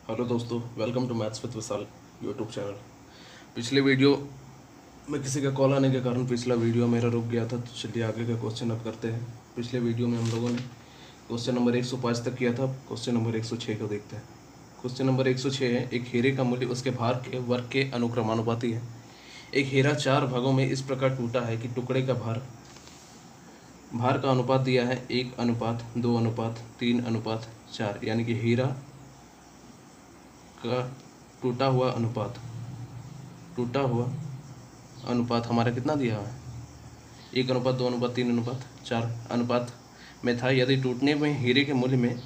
Hello दोस्तों, welcome to maths with Vishal YouTube channel. पिछले video में किसी का कॉल आने के कारण पिछला वीडियो मेरा रुक गया था, तो चलिए आगे का क्वेश्चन अब करते हैं। पिछले वीडियो में हम लोगों ने क्वेश्चन नंबर 105 तक किया था। क्वेश्चन नंबर 106 को देखते हैं। क्वेश्चन नंबर 106 है, एक हीरे का मूल्य उसके भार के वर्ग के अनुक्रमानुपाती है। एक हीरा 4 भागों में इस प्रकार टूटा है कि टुकड़े का भार का अनुपात दिया है 1:2:3:4, यानी कि हीरा का टूटा हुआ अनुपात हमारा कितना दिया है, 1:2:3:4 अनुपात में था। यदि टूटने में हीरे के मूल्य में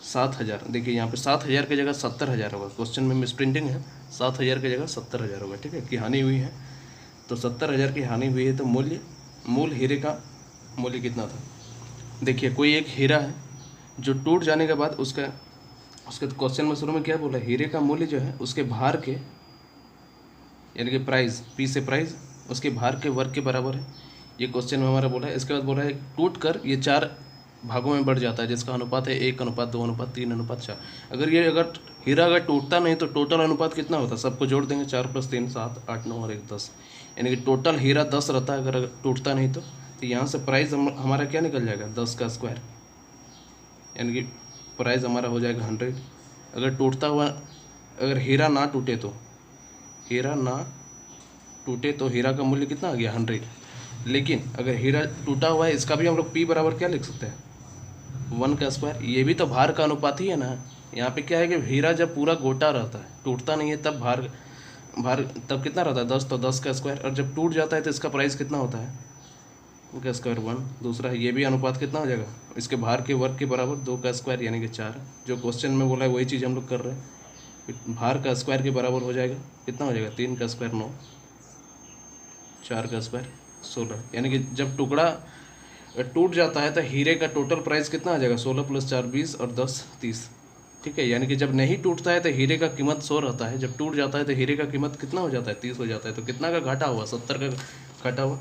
7,000, देखिए यहाँ पे 7,000 की जगह 70,000 होगा। क्वेश्चन में मिस प्रिंटिंग है, 7,000 की जगह 70,000 होगा, ठीक है, कि हानि हुई है। तो 70,000 की हानि हुई है, तो मूल हीरे का मूल्य कितना था। देखिए कोई एक हीरा है जो टूट जाने के बाद उसके क्वेश्चन में शुरू में क्या बोला, हीरे का मूल्य जो है उसके भार के, यानी कि प्राइस, पी से प्राइस, उसके भार के वर्ग के बराबर है। ये क्वेश्चन में हमारा बोला है। इसके बाद बोला है टूट कर ये 4 भागों में बढ़ जाता है, जिसका अनुपात है 1:2:3:4। अगर हीरा टूटता नहीं तो टोटल अनुपात कितना होता है, सबको जोड़ देंगे, 4 + 3 7 8 9 और 1 10, यानी कि टोटल हीरा 10 रहता है अगर टूटता नहीं तो यहाँ से प्राइस हमारा क्या निकल जाएगा, 10 का स्क्वायर, यानी कि प्राइस हमारा हो जाएगा 100। अगर हीरा ना टूटे तो हीरा का मूल्य कितना आ गया, 100। लेकिन अगर हीरा टूटा हुआ है, इसका भी हम लोग P बराबर क्या लिख सकते हैं, 1 का स्क्वायर। ये भी तो भार का अनुपात ही है ना। यहाँ पे क्या है कि हीरा जब पूरा गोटा रहता है, टूटता नहीं है, तब भार तब कितना रहता है, 10, तो 10 का स्क्वायर। और जब टूट जाता है तो इसका प्राइस कितना होता है, का स्क्वायर 1। दूसरा है, ये भी अनुपात कितना हो जाएगा, इसके भार के वर्ग के बराबर 2 का स्क्वायर, यानी कि 4। जो क्वेश्चन में बोला है वही चीज़ हम लोग कर रहे हैं। भार का स्क्वायर के बराबर हो जाएगा, कितना हो जाएगा, 3 का स्क्वायर 9, 4 का स्क्वायर 16, यानी कि जब टुकड़ा टूट जाता है तो हीरे का टोटल प्राइस कितना आ जाएगा, 16 + 4 20 और 10 30, ठीक है। यानी कि जब नहीं टूटता है तो हीरे का कीमत 100 रहता है, जब टूट जाता है तो हीरे का कीमत कितना हो जाता है, 30 हो जाता है। तो कितना का घाटा हुआ, 70 का घाटा हुआ।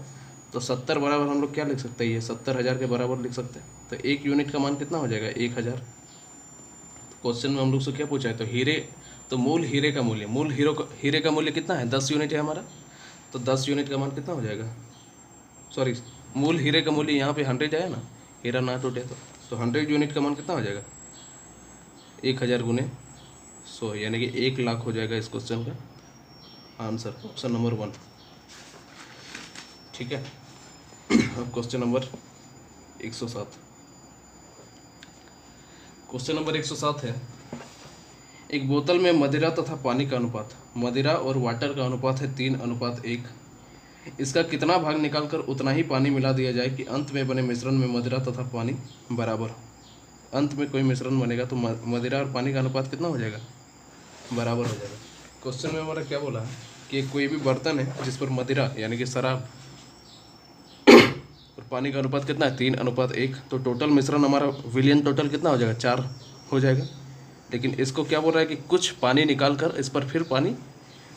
तो 70 बराबर हम लोग क्या लिख सकते हैं, ये 70,000 के बराबर लिख सकते हैं। तो 1 यूनिट का मान कितना हो जाएगा, 1,000। क्वेश्चन में हम लोग से क्या पूछा है, तो मूल हीरे का मूल्य कितना है, 10 यूनिट है हमारा। तो 10 यूनिट का मान कितना हो जाएगा, सॉरी, मूल हीरे का मूल्य यहाँ पे 100 है ना, हीरा ना टूटे तो 100 यूनिट का मान कितना हो जाएगा, 1,000 × 100, यानी कि 1,00,000 हो जाएगा इस क्वेश्चन का आंसर, ऑप्शन नंबर 1, ठीक है। अब क्वेश्चन नंबर 107। क्वेश्चन नंबर 107 है, एक बोतल में मदिरा तथा पानी का अनुपात, मदिरा और वाटर का अनुपात है 3:1। इसका कितना भाग निकालकर उतना ही पानी मिला दिया जाए कि अंत में बने मिश्रण में मदिरा तथा पानी बराबर हो। अंत में कोई मिश्रण बनेगा तो मदिरा और पानी का अनुपात कितना हो जाएगा, बराबर हो जाएगा। क्वेश्चन में हमारा क्या बोला है कि कोई भी बर्तन है जिस पर मदिरा यानी कि शराब और पानी का अनुपात कितना है, 3:1। तो टोटल मिश्रण हमारा विलियन टोटल कितना हो जाएगा, 4 हो जाएगा। लेकिन इसको क्या बोल रहा है कि कुछ पानी निकाल कर इस पर फिर पानी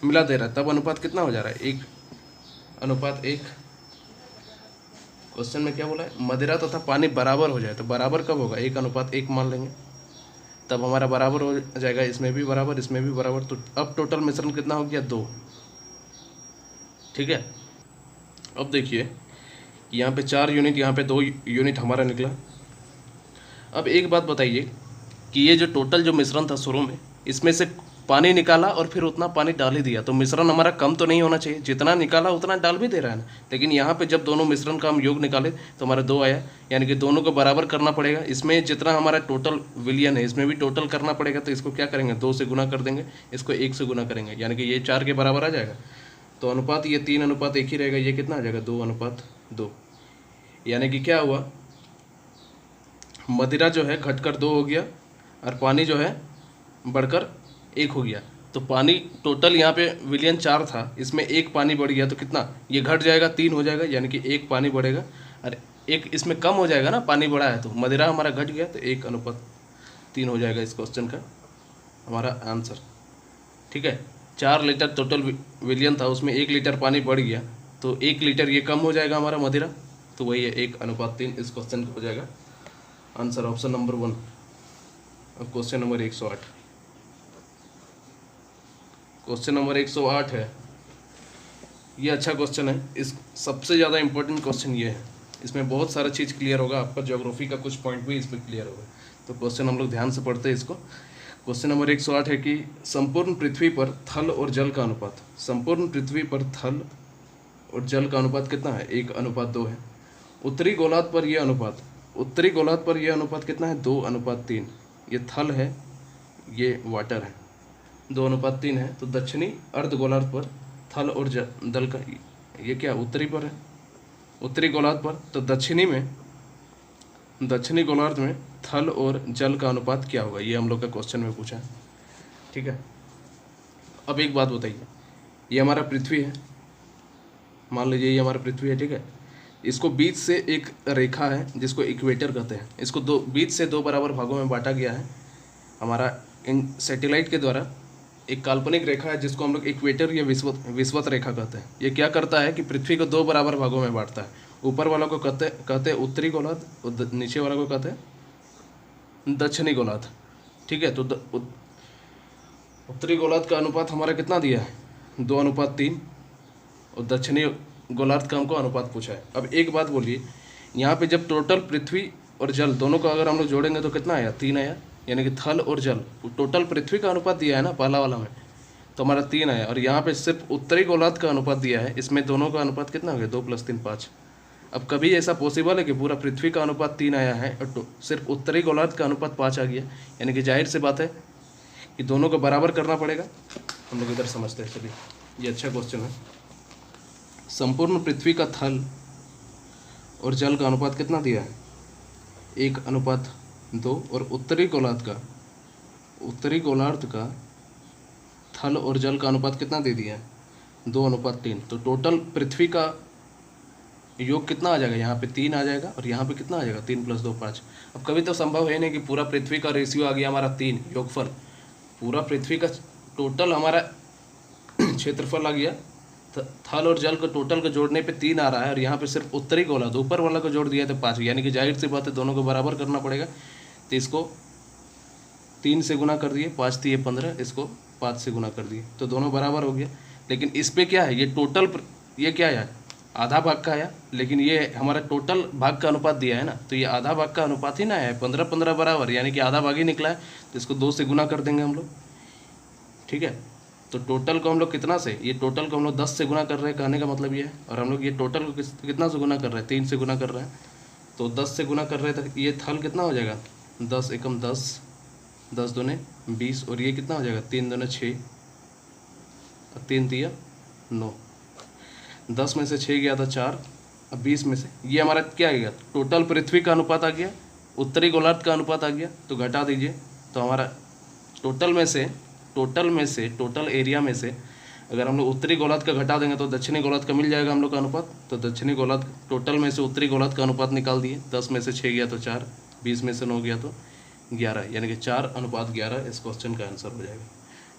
मिला दे रहा है, तब अनुपात कितना हो जा रहा है, 1:1। क्वेश्चन में क्या बोला है, मदिरा तथा पानी बराबर हो जाए, तो बराबर कब होगा, 1:1 मान लेंगे, तब हमारा बराबर हो जाएगा, इसमें भी बराबर, इसमें भी बराबर। तो अब टोटल मिश्रण कितना हो गया, 2, ठीक है। अब देखिए यहाँ पे 4 यूनिट, यहाँ पे 2 यूनिट हमारा निकला। अब एक बात बताइए कि ये जो टोटल जो मिश्रण था शुरू में, इसमें से पानी निकाला और फिर उतना पानी डाल ही दिया, तो मिश्रण हमारा कम तो नहीं होना चाहिए, जितना निकाला उतना डाल भी दे रहा है ना। लेकिन यहाँ पे जब दोनों मिश्रण का हम योग निकाले तो हमारा 2 आया, यानी कि दोनों को बराबर करना पड़ेगा। इसमें जितना हमारा टोटल विलियन है, इसमें भी टोटल करना पड़ेगा, तो इसको क्या करेंगे, 2 से गुना कर देंगे, इसको 1 से गुना करेंगे, यानी कि ये 4 के बराबर आ जाएगा। तो अनुपात ये 3:1 ही रहेगा, ये कितना आ जाएगा, 2:2, यानी कि क्या हुआ, मदिरा जो है घटकर 2 हो गया और पानी जो है बढ़कर 1 हो गया। तो पानी टोटल यहाँ पे विलियन 4 था, इसमें 1 पानी बढ़ गया, तो कितना, ये घट जाएगा, 3 हो जाएगा, यानी कि 1 पानी बढ़ेगा और 1 इसमें कम हो जाएगा ना, पानी बढ़ा है तो मदिरा हमारा घट गया, तो 1:3 हो जाएगा इस क्वेश्चन का हमारा आंसर, ठीक है। 4 लीटर टोटल विलियन था, उसमें 1 लीटर पानी बढ़ गया, तो 1 लीटर ये कम हो जाएगा हमारा मदिरा, तो वही है 1:3 इस क्वेश्चन का हो जाएगा आंसर, ऑप्शन नंबर 1। अब क्वेश्चन नंबर 108। क्वेश्चन नंबर 108 है। ये अच्छा क्वेश्चन है। इस सबसे ज़्यादा इम्पोर्टेंट क्वेश्चन ये है, इसमें बहुत सारा चीज़ क्लियर होगा, आपका ज्योग्राफी का कुछ पॉइंट भी इसमें क्लियर होगा। तो क्वेश्चन हम लोग ध्यान से पढ़ते हैं इसको। क्वेश्चन नंबर 108 है कि संपूर्ण पृथ्वी पर थल और जल का अनुपात, संपूर्ण पृथ्वी पर थल और जल का अनुपात कितना है? 1:2 है। उत्तरी गोलार्ध पर यह अनुपात, उत्तरी गोलार्ध पर यह अनुपात कितना है? 2:3। ये थल है, ये वाटर है, 2:3 है। तो दक्षिणी अर्ध गोलार्ध पर थल और जल का, ये क्या उत्तरी पर है, उत्तरी गोलार्ध पर, तो दक्षिणी गोलार्ध में थल और जल का अनुपात क्या होगा? ये हम लोग का क्वेश्चन में पूछा है। ठीक है, अब एक बात बताइए, ये हमारा पृथ्वी है, मान लीजिए ये हमारा पृथ्वी है। ठीक है, इसको बीच से एक रेखा है जिसको इक्वेटर कहते हैं, इसको बीच से 2 बराबर भागों में बांटा गया है हमारा इन सैटेलाइट के द्वारा। एक काल्पनिक रेखा है जिसको हम लोग इक्वेटर या विषुवत रेखा कहते हैं। ये क्या करता है कि पृथ्वी को 2 बराबर भागों में बांटता है। ऊपर वाला को कहते हैं उत्तरी गोलार्ध और नीचे वाला को कहते हैं दक्षिणी गोलार्ध। ठीक है, तो उत्तरी गोलार्ध का अनुपात हमारा कितना दिया है? 2:3, और दक्षिणी गोलार्ध का हमको अनुपात पूछा है। अब एक बात बोलिए, यहाँ पे जब टोटल पृथ्वी और जल दोनों को अगर हम लोग जोड़ेंगे तो कितना आया? 3 आया। यानी कि थल और जल टोटल पृथ्वी का अनुपात दिया है ना पहला वाला में, तो हमारा 3 आया। और यहाँ पे सिर्फ उत्तरी गोलार्ध का अनुपात दिया है, इसमें दोनों का अनुपात कितना हो गया? 2 + 3 5। अब कभी ऐसा पॉसिबल है कि पूरा पृथ्वी का अनुपात 3 आया है और सिर्फ उत्तरी गोलार्ध का अनुपात 5 आ गया? यानी कि जाहिर सी बात है कि दोनों को बराबर करना पड़ेगा। हम लोग इधर समझते हैं। चलिए, ये अच्छा क्वेश्चन है। संपूर्ण पृथ्वी का थल और जल का अनुपात कितना दिया है? 1:2। और उत्तरी गोलार्ध का थल और जल का अनुपात कितना दे दिया है? 2:3। तो टोटल पृथ्वी का योग कितना आ जाएगा? यहाँ पे 3 आ जाएगा और यहाँ पे कितना आ जाएगा? 3 + 2 5। अब कभी तो संभव है नहीं कि पूरा पृथ्वी का रेशियो आ गया हमारा 3 योगफल, पूरा पृथ्वी का टोटल हमारा क्षेत्रफल आ गया, थल और जल को टोटल को जोड़ने पे 3 आ रहा है, और यहाँ पे सिर्फ उत्तरी गोलार्ध ऊपर वाला को जोड़ दिया तो 5। यानी कि जाहिर सी बात है दोनों को बराबर करना पड़ेगा। तो इसको 3 से गुना कर दिए, 5 × 3 = 15, इसको 5 से गुना कर दिए, तो दोनों बराबर हो गया। लेकिन इस पे क्या है? ये टोटल, ये क्या है? आधा भाग का आया, लेकिन ये हमारा टोटल भाग का अनुपात दिया है ना, तो ये आधा भाग का अनुपात ही ना है, 15-15 बराबर, यानी कि आधा भाग ही निकला है। तो इसको 2 से गुना कर देंगे हम लोग। ठीक है, तो टोटल को हम लोग कितना से, ये टोटल को हम लोग 10 से गुना कर रहे हैं, कहने का मतलब ये है। और हम लोग ये टोटल को कितना से गुना कर रहे हैं? 3 से गुना कर रहे हैं। तो 10 से गुना कर रहे हैं, तो ये थल कितना हो जाएगा? 10 × 10, 10 दूने 20, और ये कितना हो जाएगा? 3 दूने 6 और 3 × 3 = 9। 10 में से 6 गया था 4, अब 20 में से ये हमारा क्या आ गया? टोटल पृथ्वी का अनुपात आ गया, उत्तरी गोलार्ध का अनुपात आ गया, तो घटा दीजिए। तो हमारा टोटल एरिया में से अगर हम लोग उत्तरी गोलार्ध का घटा देंगे तो दक्षिणी गोलार्ध का मिल जाएगा हम लोग का अनुपात। तो दक्षिणी गोलार्ध टोटल में से उत्तरी गोलार्ध का अनुपात निकाल दिए। 10 में से 6 गया तो 4, 20 में से 9 गया तो 11, यानी कि 4:11 इस क्वेश्चन का आंसर हो जाएगा।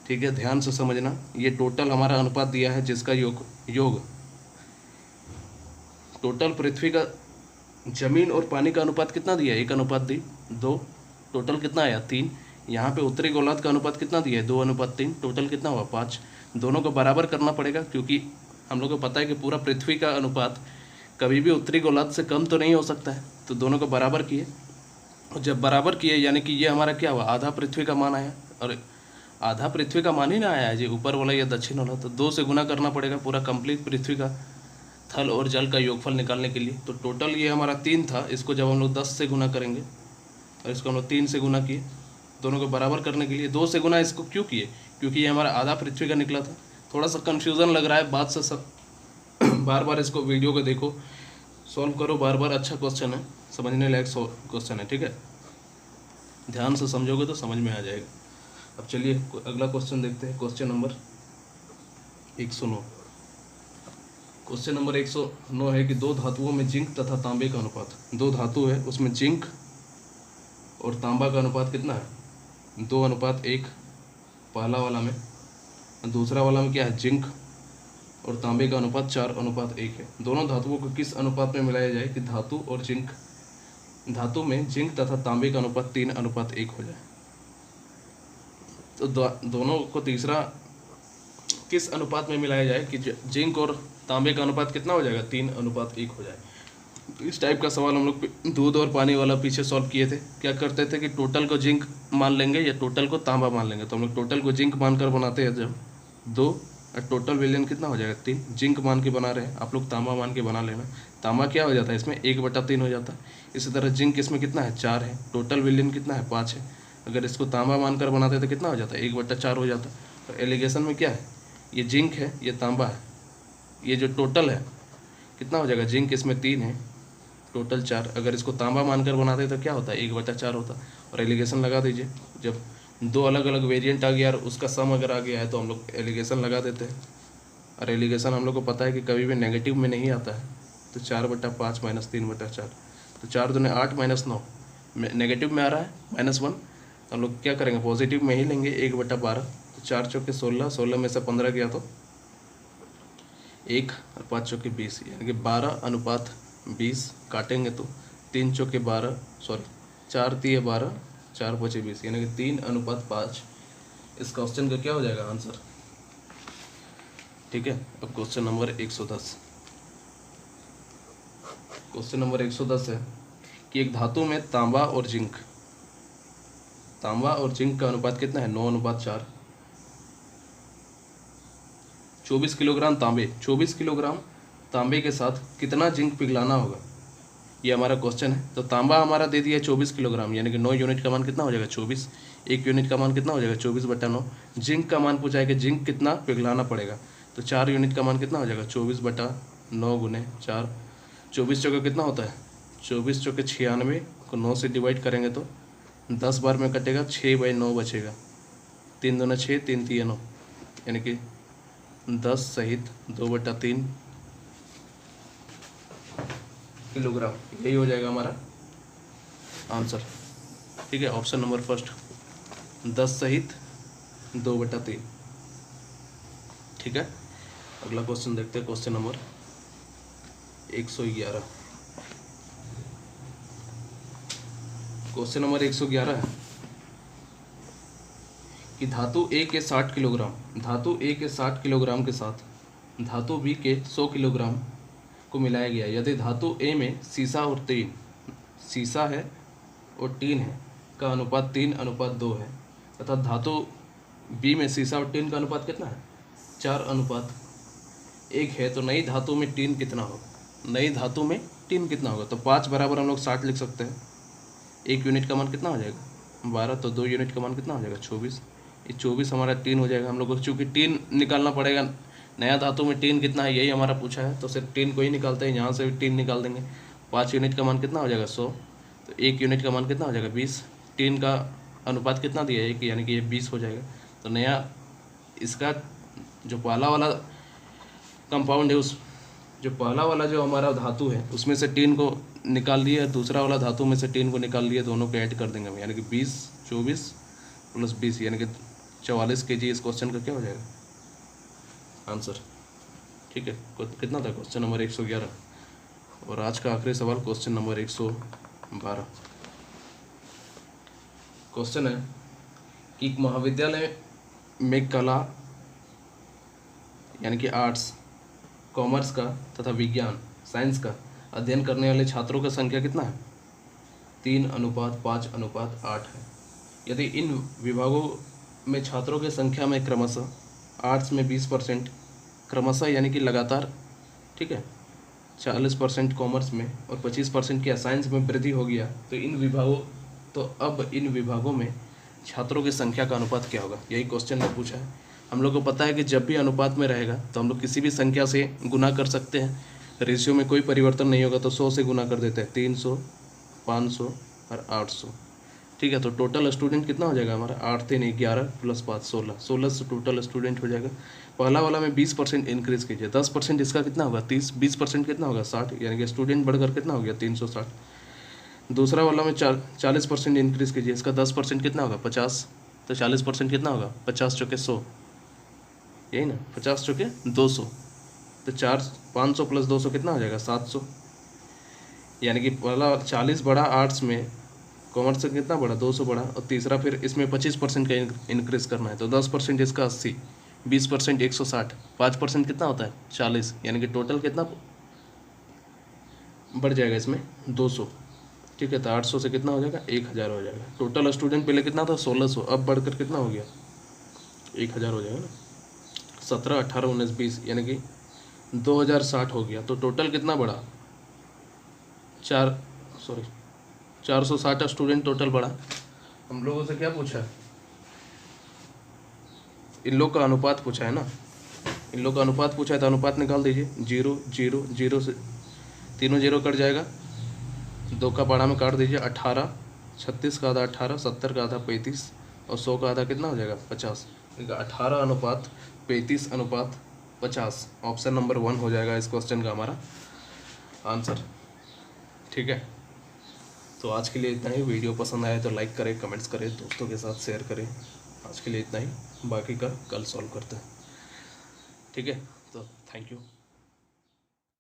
ठीक है, ध्यान से समझना, ये टोटल हमारा अनुपात दिया है जिसका योग टोटल पृथ्वी का जमीन और पानी का अनुपात कितना दिया है? 1:2। टोटल कितना आया? 3। यहाँ पे उत्तरी गोलार्ध का अनुपात कितना दिया है? 2:3। टोटल कितना हुआ? 5। दोनों को बराबर करना पड़ेगा, क्योंकि हम लोग को पता है कि पूरा पृथ्वी का अनुपात कभी भी उत्तरी गोलार्ध से कम तो नहीं हो सकता है। तो दोनों को बराबर किए, और जब बराबर किए यानी कि ये हमारा क्या हुआ? आधा पृथ्वी का मान आया, और आधा पृथ्वी का मान ही ना आया है जी, ऊपर वाला या दक्षिण वाला। तो 2 से गुना करना पड़ेगा पूरा कंप्लीट पृथ्वी का थल और जल का योगफल निकालने के लिए। तो टोटल ये हमारा 3 था, इसको जब हम लोग 10 से गुना करेंगे और इसको हम लोग 3 से गुना किए, दोनों को बराबर करने के लिए 2 से गुना इसको क्यों किए? क्योंकि ये हमारा आधा पृथ्वी का निकला था। थोड़ा सा कन्फ्यूज़न लग रहा है बात से, सब बार बार इसको वीडियो को देखो, सॉल्व करो बार बार। अच्छा क्वेश्चन है, समझने लायक क्वेश्चन है। ठीक है, ध्यान से समझोगे तो समझ में आ जाएगा। अब चलिए अगला क्वेश्चन देखते हैं। Question number 109। क्वेश्चन नंबर 109 है कि 2 धातुओं में जिंक तथा तांबे का अनुपात। 2 धातु है, उसमें जिंक और तांबा का अनुपात कितना है? 2:1 पहला वाला में, दूसरा वाला में क्या है? जिंक और तांबे का अनुपात 4:1 है। दोनों धातुओं को किस अनुपात में मिलाया जाए कि धातु में जिंक तथा तांबे का अनुपात 3:1 हो जाए? तो दोनों को तीसरा किस अनुपात में मिलाया जाए कि जिंक और तांबे का अनुपात कितना हो जाएगा, 3:1 हो जाए। इस टाइप का सवाल हम लोग दूध और पानी वाला पीछे सॉल्व किए थे। क्या करते थे कि टोटल को जिंक मान लेंगे या टोटल को तांबा मान लेंगे। तो हम लोग टोटल को जिंक मानकर बनाते हैं जब 2 और टोटल वैल्यून कितना हो जाएगा 3। जिंक मान के बना रहे हैं, आप लोग तांबा मान के बना लेना। तांबा क्या हो जाता है इसमें 1/3 हो जाता है। इसी तरह जिंक इसमें कितना है 4 है, टोटल वैल्यून कितना है 5 है। अगर इसको तांबा मानकर बनाते तो कितना हो जाता है 1/4 हो जाता है। तो एलिगेशन में क्या है, ये जिंक है ये तांबा है, ये जो टोटल है कितना हो जाएगा, जिंक इसमें 3 है टोटल 4। अगर इसको तांबा मानकर बनाते तो क्या होता है 1/4 होता। और एलिगेशन लगा दीजिए। जब 2 अलग अलग वेरिएंट आ गया और उसका सम अगर आ गया है तो हम लोग एलिगेशन लगा देते हैं। और एलिगेशन हम लोग को पता है कि कभी भी नेगेटिव में नहीं आता है। तो 4/5 - 3/4, तो 4 दूने 8 - 9 नेगेटिव में आ रहा है -1। तो हम लोग क्या करेंगे पॉजिटिव में ही लेंगे 1/12। तो 4 चौके 16, 16 में से 15 गया तो 1 और 5 चौके 20, यानी कि 12:20 काटेंगे तो 3 चौके 12 सॉरी 4 तिये 12 4 5 20, यानी कि 3:5। इस क्वेश्चन का क्या हो जाएगा आंसर। ठीक है, अब क्वेश्चन नंबर 110। क्वेश्चन नंबर 110 है कि एक धातु में तांबा और जिंक का अनुपात कितना है 9:4। 24 किलोग्राम तांबे के साथ कितना जिंक पिघलाना होगा, ये हमारा क्वेश्चन है। तो तांबा हमारा दे दिया 24 किलोग्राम, यानी कि 9 यूनिट का मान कितना हो जाएगा 24। 1 यूनिट का मान कितना हो जाएगा 24/9। जिंक का मान पूछा है कि जिंक कितना पिघलाना पड़ेगा। तो 4 यूनिट का मान कितना हो जाएगा 24/9 गुने 4। 24 चौके कितना होता है 24 चौके 96 को 9 से डिवाइड करेंगे तो 10 बार में कटेगा, 6/9 बचेगा। 3 दूना 6, 3 तिये 9, यानी कि 10 सहित 2/3 किलोग्राम, यही हो जाएगा हमारा आंसर। ठीक है, ऑप्शन नंबर फर्स्ट 10 सहित 2/3। ठीक है, अगला क्वेश्चन देखते हैं, क्वेश्चन नंबर 111। क्वेश्चन नंबर 111 है कि धातु A के 60 किलोग्राम के साथ धातु B के 100 किलोग्राम को मिलाया गया। यदि धातु A में सीसा है और टीन है का अनुपात 3:2 है तथा धातु B में सीसा और टीन का अनुपात कितना है 4:1 है, तो नई धातु में टीन कितना होगा। तो 5 बराबर हम लोग 60 लिख सकते हैं। 1 यूनिट का मान कितना हो जाएगा 12, तो 2 यूनिट का मान कितना हो जाएगा 24। ये 24 हमारा टीन हो जाएगा। हम लोग को चूँकि टीन निकालना पड़ेगा, नया धातु में टीन कितना है यही हमारा पूछा है, तो सिर्फ टीन को ही निकालते हैं। यहाँ से भी टीन निकाल देंगे। 5 यूनिट का मान कितना हो जाएगा 100, तो 1 यूनिट का मान कितना हो जाएगा 20। टीन का अनुपात कितना दिया है 1, यानी कि ये 20 हो जाएगा। तो नया इसका जो पहला वाला कंपाउंड है जो पहला वाला जो हमारा धातु है उसमें से टीन को निकाल दिया, दूसरा वाला धातु में से टीन को निकाल दिया, दोनों को ऐड कर देंगे हम, यानी कि 20 24 + 20 यानी कि 44 kg इस क्वेश्चन का क्या हो जाएगा आंसर। ठीक है, कितना था क्वेश्चन नंबर 111। और आज का आखिरी सवाल क्वेश्चन नंबर 112। क्वेश्चन है कि महाविद्यालय में कला यानी कि आर्ट्स, कॉमर्स का तथा विज्ञान साइंस का अध्ययन करने वाले छात्रों का संख्या कितना है 3:5:8 है। यदि इन विभागों में छात्रों की संख्या में क्रमशः आर्ट्स में 20% क्रमशः यानी कि लगातार, ठीक है, 40% कॉमर्स में और 25% क्या साइंस में वृद्धि हो गया, तो अब इन विभागों में छात्रों की संख्या का अनुपात क्या होगा, यही क्वेश्चन में पूछा है। हम लोग को पता है कि जब भी अनुपात में रहेगा तो हम लोग किसी भी संख्या से गुना कर सकते हैं। रेशियो में कोई परिवर्तन नहीं होगा तो 100 से गुना कर देते हैं, 300, 500 और 800। ठीक है, तो टोटल स्टूडेंट कितना हो जाएगा हमारा 8 3 11 + 5 16 से टोटल स्टूडेंट हो जाएगा। पहला वाला में 20% इंक्रीज़ कीजिए, 10% इसका कितना होगा 30, 20% कितना होगा 60, यानी कि स्टूडेंट बढ़कर कितना हो गया 360। दूसरा वाला में 40% इंक्रीज़ कीजिए, इसका 10% कितना होगा 50, तो 40% कितना होगा 50 चौके 100, यही ना, 50 चौके 200, तो 500 + 200 कितना हो जाएगा 700। यानी कि पहला 40 बढ़ा आर्ट्स में, कॉमर्स से कितना बढ़ा 200 बढ़ा, और तीसरा फिर इसमें 25% का इंक्रीज़ करना है, तो 10% इसका 80, 20% 160, 5% कितना होता है 40, यानी कि टोटल कितना बढ़ जाएगा इसमें 200। ठीक है, तो 800 से कितना हो जाएगा 1000 हो जाएगा। टोटल स्टूडेंट पहले कितना था 1600, अब बढ़कर कितना हो गया 1000 हो जाएगा ना। 17, 18, 19, 20 यानी कि 2060 हो गया। तो टोटल कितना बढ़ा 460 स्टूडेंट टोटल बढ़ा। हम लोगों से क्या पूछा है, इन लोग का अनुपात पूछा है ना, इन लोग का अनुपात पूछा है, तो अनुपात निकाल दीजिए। 0 0 0 से तीनों जीरो कट जाएगा, 2 का पाड़ा में काट दीजिए। 18, 36 का आधा 18, 70 का आधा 35 और 100 का आधा कितना हो जाएगा 50। 18:35:50 ऑप्शन नंबर 1 हो जाएगा इस क्वेश्चन का हमारा आंसर। ठीक है, तो आज के लिए इतना ही। वीडियो पसंद आए तो लाइक करें, कमेंट्स करें, दोस्तों के साथ शेयर करें। आज के लिए इतना ही, बाकी का कल सॉल्व करते हैं। ठीक है, तो थैंक यू।